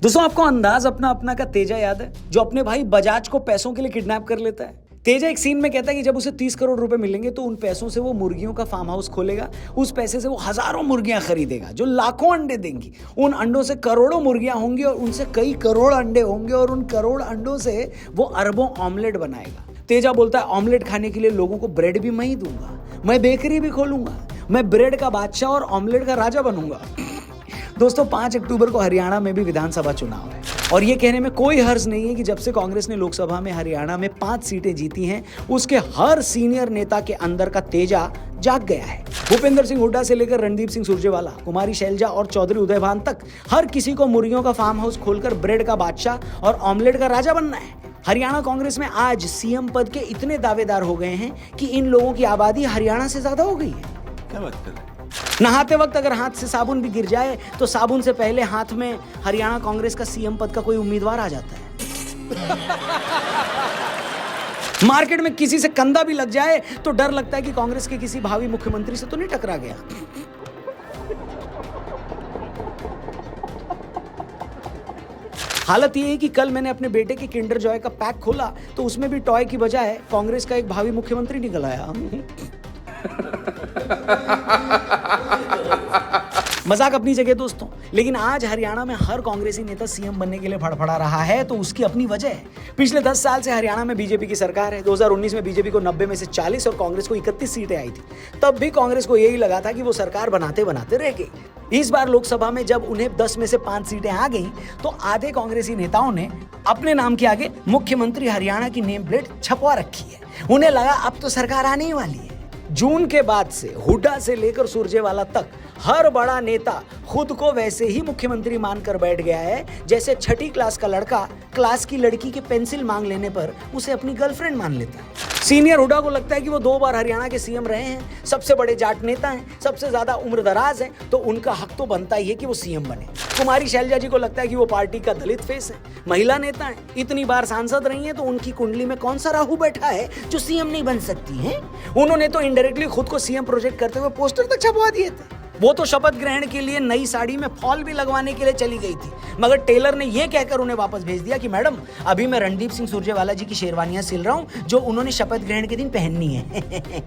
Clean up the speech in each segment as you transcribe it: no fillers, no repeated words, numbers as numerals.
दोस्तों आपको अंदाज अपना अपना का तेजा याद है, जो अपने भाई बजाज को पैसों के लिए किडनैप कर लेता है। तेजा एक सीन में कहता है कि जब उसे 30 करोड़ रुपए मिलेंगे तो उन पैसों से वो मुर्गियों का फार्म हाउस खोलेगा। उस पैसे से वो हजारों मुर्गियां खरीदेगा जो लाखों अंडे देंगी। उन अंडों से करोड़ों मुर्गियां होंगी और उनसे कई करोड़ अंडे होंगे और उन करोड़ अंडों से वो अरबों ऑमलेट बनाएगा। तेजा बोलता है ऑमलेट खाने के लिए लोगों को ब्रेड भी मैं ही दूंगा, मैं बेकरी भी खोलूंगा, मैं ब्रेड का बादशाह और ऑमलेट का राजा बनूंगा। दोस्तों 5 अक्टूबर को हरियाणा में भी विधानसभा चुनाव है और ये कहने में कोई हर्ज नहीं है कि जब से कांग्रेस ने लोकसभा में हरियाणा में 5 सीटें जीती हैं, उसके हर सीनियर नेता के अंदर का तेजा जाग गया है। भूपेंद्र सिंह हुड्डा से लेकर रणदीप सिंह सुरजेवाला, कुमारी शैलजा और चौधरी उदयभान तक हर किसी को मुर्गियों का फार्म हाउस खोलकर ब्रेड का बादशाह और ऑमलेट का राजा बनना है। हरियाणा कांग्रेस में आज सीएम पद के इतने दावेदार हो गए हैं कि इन लोगों की आबादी हरियाणा से ज्यादा हो गई है। क्या बात कर रहे हैं? नहाते वक्त अगर हाथ से साबुन भी गिर जाए तो साबुन से पहले हाथ में हरियाणा कांग्रेस का सीएम पद का कोई उम्मीदवार आ जाता है। मार्केट में किसी से कंधा भी लग जाए तो डर लगता है कि कांग्रेस के किसी भावी मुख्यमंत्री से तो नहीं टकरा गया। हालत यह है कि कल मैंने अपने बेटे के किंडर जॉय का पैक खोला तो उसमें भी टॉय की बजाय कांग्रेस का एक भावी मुख्यमंत्री निकल आया। मजाक अपनी जगह दोस्तों, लेकिन आज हरियाणा में हर कांग्रेसी नेता सीएम बनने के लिए फड़फड़ा रहा है तो उसकी अपनी वजह है। पिछले 10 साल से हरियाणा में बीजेपी की सरकार है। 2019 में बीजेपी को 90 में से 40 और कांग्रेस को 31 सीटें आई थी। तब भी कांग्रेस को यही लगा था कि वो सरकार बनाते बनाते रह गई। इस बार लोकसभा में जब उन्हें 10 में से 5 सीटें आ गई तो आधे कांग्रेसी नेताओं ने अपने नाम के आगे मुख्यमंत्री हरियाणा की नेम प्लेट छपवा रखी है। उन्हें लगा अब तो सरकार आने ही वाली है। जून के बाद से हुड्डा से लेकर सुरजेवाला तक हर बड़ा नेता खुद को वैसे ही मुख्यमंत्री मानकर बैठ गया है जैसे छठी क्लास का लड़का क्लास की लड़की के पेंसिल मांग लेने पर उसे अपनी गर्लफ्रेंड मान लेता है। सीनियर हुड्डा को लगता है कि वो 2 बार हरियाणा के सीएम रहे हैं, सबसे बड़े जाट नेता हैं, सबसे ज्यादा उम्र दराज हैं, तो उनका हक तो बनता ही है कि वो सीएम बने। कुमारी शैलजा जी को लगता है कि वो पार्टी का दलित फेस है, महिला नेता है, इतनी बार सांसद रही हैं तो उनकी कुंडली में कौन सा राहु बैठा है जो सीएम नहीं बन सकती हैं। उन्होंने तो इनडायरेक्टली खुद को सीएम प्रोजेक्ट करते हुए पोस्टर तक छपवा दिए थे। वो तो शपथ ग्रहण के लिए नई साड़ी में फॉल भी लगवाने के लिए चली गई थी, मगर टेलर ने यह कहकर उन्हें वापस भेज दिया कि मैडम अभी मैं रणदीप सिंह सुरजेवाला जी की शेरवानियां सिल रहा हूं जो उन्होंने शपथ ग्रहण के दिन पहननी है।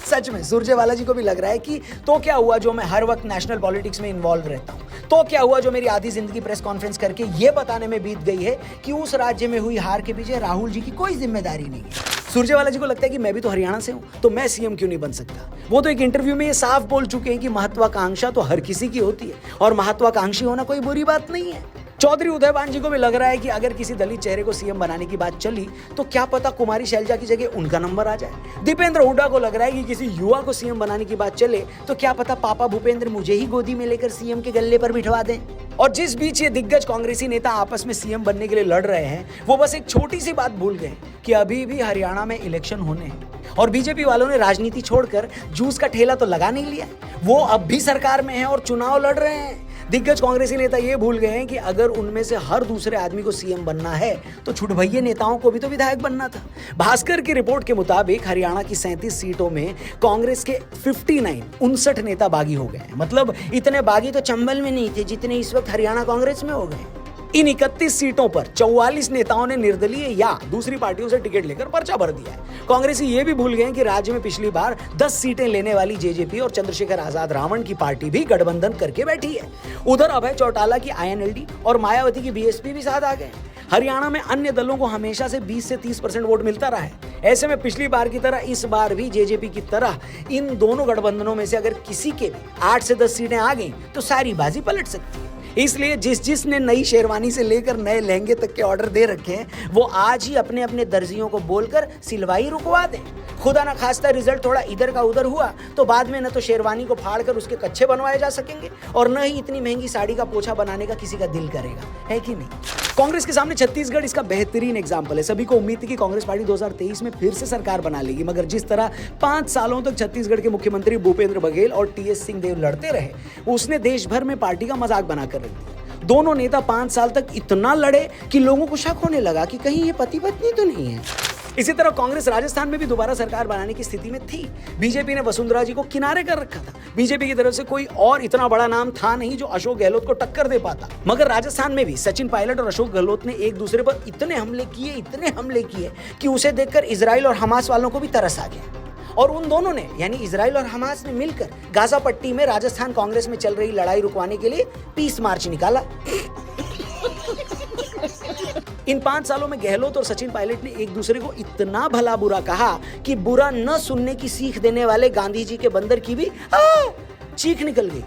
सच में सुरजेवाला जी को भी लग रहा है कि तो क्या हुआ जो मैं हर वक्त नेशनल पॉलिटिक्स में इन्वॉल्व रहता हूं, तो क्या हुआ जो मेरी आधी जिंदगी प्रेस कॉन्फ्रेंस करके ये बताने में बीत गई है कि उस राज्य में हुई हार के पीछे राहुल जी की कोई जिम्मेदारी नहीं है। सुरजेवाला जी को लगता है कि मैं भी तो हरियाणा से हूं तो मैं सीएम क्यों नहीं बन सकता। वो तो एक इंटरव्यू में ये साफ बोल चुके हैं कि महत्वाकांक्षा तो हर किसी की होती है और महत्वाकांक्षी होना कोई बुरी बात नहीं है। चौधरी उदयभान जी को भी लग रहा है कि अगर किसी दलित चेहरे को सीएम बनाने की बात चली तो क्या पता कुमारी शैलजा की जगह उनका नंबर आ जाए। दीपेंद्र हुड्डा को लग रहा है कि किसी युवा को सीएम बनाने की बात चले तो क्या पता पापा भूपेंद्र मुझे ही गोदी में लेकर सीएम के गल्ले पर बिठवा दें। और जिस बीच ये दिग्गज कांग्रेसी नेता आपस में सीएम बनने के लिए लड़ रहे हैं, वो बस एक छोटी सी बात भूल गए कि अभी भी हरियाणा में इलेक्शन होने हैं और बीजेपी वालों ने राजनीति छोड़कर जूस का ठेला तो लगा नहीं लिया। वो अब भी सरकार में है और चुनाव लड़ रहे हैं। दिग्गज कांग्रेसी नेता ये भूल गए हैं कि अगर उनमें से हर दूसरे आदमी को सीएम बनना है तो छुटभइये नेताओं को भी तो विधायक बनना था। भास्कर की रिपोर्ट के मुताबिक हरियाणा की 37 सीटों में कांग्रेस के 59 नेता बागी हो गए हैं। मतलब इतने बागी तो चंबल में नहीं थे जितने इस वक्त हरियाणा कांग्रेस में हो गए। इन 31 सीटों पर 44 नेताओं ने निर्दलीय या दूसरी पार्टियों से टिकट लेकर पर्चा भर दिया है। कांग्रेसी ये भी भूल गए कि राज्य में पिछली बार 10 सीटें लेने वाली जेजेपी और चंद्रशेखर आजाद रावण की पार्टी भी गठबंधन करके बैठी है। उधर अभय चौटाला की आईएनएलडी और मायावती की बीएसपी भी साथ आ गए। हरियाणा में अन्य दलों को हमेशा से 20 से 30% वोट मिलता रहा है। ऐसे में पिछली बार की तरह इस बार भी जेजेपी की तरह इन दोनों गठबंधनों में से अगर किसी के भी 8 से 10 सीटें आ गई तो सारी बाजी पलट सकती है। इसलिए जिसने नई शेरवानी से लेकर नए लहंगे तक के ऑर्डर दे रखे हैं वो आज ही अपने अपने दर्जियों को बोलकर सिलवाई रुकवा दें। खुदा ना खास्ता रिजल्ट थोड़ा इधर का उधर हुआ तो बाद में न तो शेरवानी को फाड़कर उसके कच्छे बनवाए जा सकेंगे और न ही इतनी महंगी साड़ी का पोछा बनाने का किसी का दिल करेगा, है कि नहीं। कांग्रेस के सामने छत्तीसगढ़ इसका बेहतरीन एग्जाम्पल है। सभी को उम्मीद थी कि कांग्रेस पार्टी 2023 में फिर से सरकार बना लेगी, मगर जिस तरह 5 सालों तक छत्तीसगढ़ के मुख्यमंत्री भूपेंद्र बघेल और टीएस सिंहदेव लड़ते रहे, उसने देश भर में पार्टी का मजाक बनाकर रख दिया। दोनों नेता 5 साल तक इतना लड़े कि लोगों को शक होने लगा कि कहीं ये पति पत्नी तो नहीं है। इसी तरह कांग्रेस राजस्थान में भी दोबारा सरकार बनाने की स्थिति में थी। बीजेपी ने वसुंधरा जी को किनारे कर रखा था। बीजेपी की तरफ से कोई और इतना बड़ा नाम था नहीं जो अशोक गहलोत को टक्कर दे पाता। मगर राजस्थान में भी सचिन पायलट और अशोक गहलोत ने एक दूसरे पर इतने हमले किए कि उसे देखकर इजराइल और हमास वालों को भी तरस आ गया। और उन दोनों ने यानी इजराइल और हमास ने मिलकर गाजा पट्टी में राजस्थान कांग्रेस में चल रही लड़ाई रुकवाने के लिए पीस मार्च निकाला। इन 5 सालों में गहलोत और सचिन पायलट ने एक दूसरे को इतना भला बुरा कहा कि बुरा न सुनने की सीख देने वाले गांधी जी के बंदर की भी चीख निकल गई।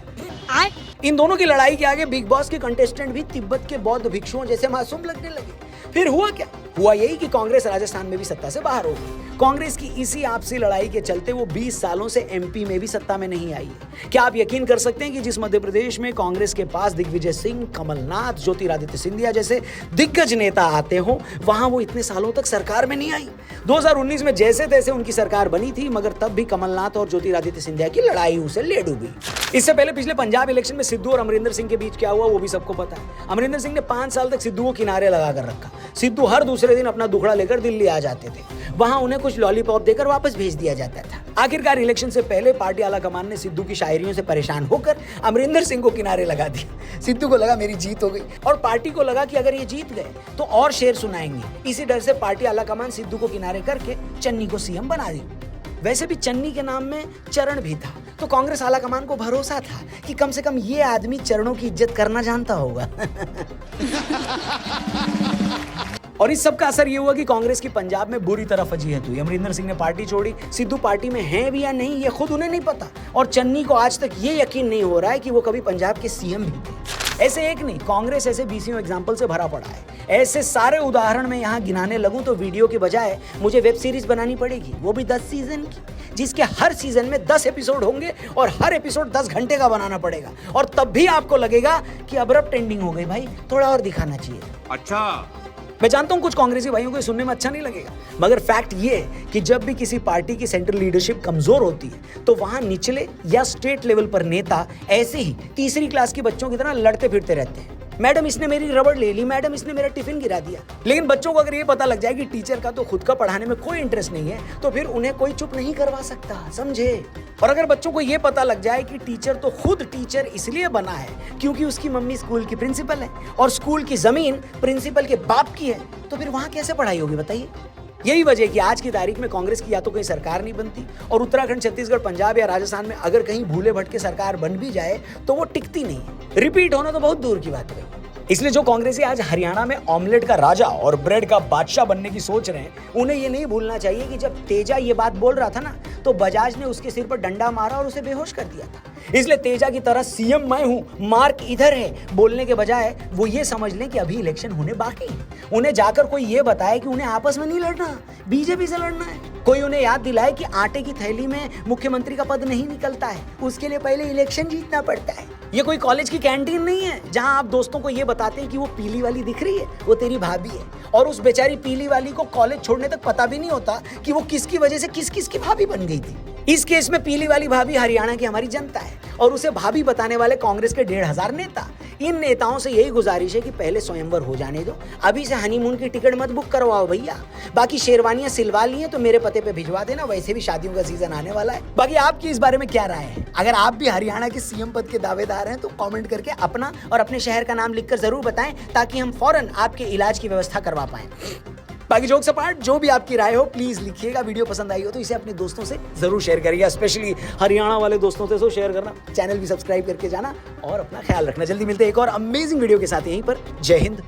इन दोनों की लड़ाई के आगे बिग बॉस के कंटेस्टेंट भी तिब्बत के बौद्ध भिक्षुओं जैसे मासूम लगने लगे। फिर हुआ क्या? हुआ यही कि कांग्रेस राजस्थान में भी सत्ता से बाहर हो गई। कांग्रेस की इसी आपसी लड़ाई के चलते वो 20 सालों से एमपी में भी सत्ता में नहीं आई है। क्या आप यकीन कर सकते हैं कि जिस मध्य प्रदेश में कांग्रेस के पास दिग्विजय सिंह, कमलनाथ, ज्योतिरादित्य सिंधिया जैसे दिग्गज नेता आते हो, वहां वो इतने सालों तक सरकार में नहीं आई। 2019 में जैसे तैसे उनकी सरकार बनी थी, मगर तब भी कमलनाथ और ज्योतिरादित्य सिंधिया की लड़ाई उसे ले डूबी। इससे पहले पिछले पंजाब इलेक्शन में सिद्धू और अमरिंदर सिंह के बीच क्या हुआ वो भी सबको पता है। अमरिंदर सिंह ने 5 साल तक सिद्धू को किनारे लगा कर रखा। सिद्धू हर दूसरे दिन अपना दुखड़ा लेकर दिल्ली आ जाते थे। वहां उन्हें कुछ लॉलीपॉप देकर वापस भेज दिया जाता था। आखिरकार इलेक्शन से पहले पार्टी आला कमान ने सिद्धू की शायरियों से परेशान होकर अमरिंदर सिंह को किनारे लगा दिया। सिद्धू को लगा मेरी जीत हो गई और पार्टी को लगा कि अगर ये जीत गए तो और शेर सुनाएंगे। इसी डर से पार्टी आला कमान सिद्धू को किनारे करके चन्नी को सीएम बना दी। वैसे भी चन्नी के नाम में चरण भी था, तो कांग्रेस आला कमान को भरोसा था कि कम से कम ये आदमी चरणों की इज्जत करना जानता होगा। और इस सब का असर ये हुआ कि कांग्रेस की पंजाब में बुरी तरह फजीहत हुई। अमरिंदर सिंह ने पार्टी छोड़ी। सिद्धू पार्टी में हैं भी या नहीं ये खुद उन्हें नहीं पता। और चन्नी को आज तक ये यकीन नहीं हो रहा है कि वो कभी पंजाब के सीएम भी थे। ऐसे एक नहीं, कांग्रेस ऐसे 20 एग्जाम्पल से भरा पड़ा है। ऐसे सारे उदाहरण मैं यहाँ गिनाने लगूं तो वीडियो के बजाय मुझे वेब सीरीज बनानी पड़ेगी, वो भी 10 सीजन की, जिसके हर सीजन में 10 एपिसोड होंगे और हर एपिसोड 10 घंटे का बनाना पड़ेगा। और तब भी आपको लगेगा कि अब्रप्ट एंडिंग हो गई भाई, थोड़ा और दिखाना चाहिए। अच्छा, मैं जानता हूं कुछ कांग्रेसी भाइयों को सुनने में अच्छा नहीं लगेगा, मगर फैक्ट ये है कि जब भी किसी पार्टी की सेंट्रल लीडरशिप कमजोर होती है तो वहां निचले या स्टेट लेवल पर नेता ऐसे ही तीसरी क्लास के बच्चों की तरह लड़ते फिरते रहते हैं। मैडम इसने मेरी रबड़ ले ली, मैडम इसने मेरा टिफिन गिरा दिया। लेकिन बच्चों को अगर ये पता लग जाए कि टीचर का तो खुद का पढ़ाने में कोई इंटरेस्ट नहीं है तो फिर उन्हें कोई चुप नहीं करवा सकता, समझे। और अगर बच्चों को ये पता लग जाए कि टीचर तो खुद टीचर इसलिए बना है क्योंकि उसकी मम्मी स्कूल की प्रिंसिपल है और स्कूल की जमीन प्रिंसिपल के बाप की है, तो फिर वहां कैसे पढ़ाई होगी बताइए। यही वजह है कि आज की तारीख में कांग्रेस की या तो कहीं सरकार नहीं बनती और उत्तराखंड, छत्तीसगढ़, पंजाब या राजस्थान में अगर कहीं भूले भटके सरकार बन भी जाए तो वो टिकती नहीं है। रिपीट होना तो बहुत दूर की बात है। इसलिए जो कांग्रेसी आज हरियाणा में ऑमलेट का राजा और ब्रेड का बादशाह बनने की सोच रहे हैं, उन्हें ये नहीं भूलना चाहिए कि जब तेजा ये बात बोल रहा था ना, तो बजाज ने उसके सिर पर डंडा मारा और उसे बेहोश कर दिया था। इसलिए तेजा की तरह सीएम मैं हूं, मार्क इधर है बोलने के बजाय वो ये समझ लें कि अभी इलेक्शन होने बाकी है। उन्हें जाकर कोई ये बताए कि उन्हें आपस में नहीं लड़ना, बीजेपी से लड़ना है। कोई उन्हें याद दिलाए कि आटे की थैली में मुख्यमंत्री का पद नहीं निकलता है, उसके लिए पहले इलेक्शन जीतना पड़ता है। ये कोई कॉलेज की कैंटीन नहीं है जहां आप दोस्तों को ये बताते हैं कि वो पीली वाली दिख रही है, वो तेरी भाभी है, और उस बेचारी पीली वाली को कॉलेज छोड़ने तक पता भी नहीं होता कि वो किसकी वजह से किस किस की भाभी बन गई थी। इस केस में पीली वाली भाभी हरियाणा की हमारी जनता है और उसे भाभी बताने वाले कांग्रेस के 1,500 नेता। इन नेताओं से यही गुजारिश है कि पहले स्वयंवर हो जाने दो, अभी से हनीमून की टिकट मत बुक करवाओ भैया। बाकी शेरवानियां सिलवा ली हैं तो मेरे पते पे भिजवा देना, वैसे भी शादियों का सीजन आने वाला है। बाकी आपकी इस बारे में क्या राय है? अगर आप भी हरियाणा के सीएम पद के दावेदार हैं तो कमेंट करके अपना और अपने शहर का नाम लिखकर जरूर बताएं ताकि हम फौरन आपके इलाज की व्यवस्था करवा पाएं। बाकी जोक्स अपार्ट, जो भी आपकी राय हो प्लीज लिखिएगा। वीडियो पसंद आई हो तो इसे अपने दोस्तों से जरूर शेयर करिएगा, स्पेशली हरियाणा वाले दोस्तों से तो शेयर करना। चैनल भी सब्सक्राइब करके जाना और अपना ख्याल रखना। जल्दी मिलते हैं एक और अमेजिंग वीडियो के साथ यहीं पर। जय हिंद।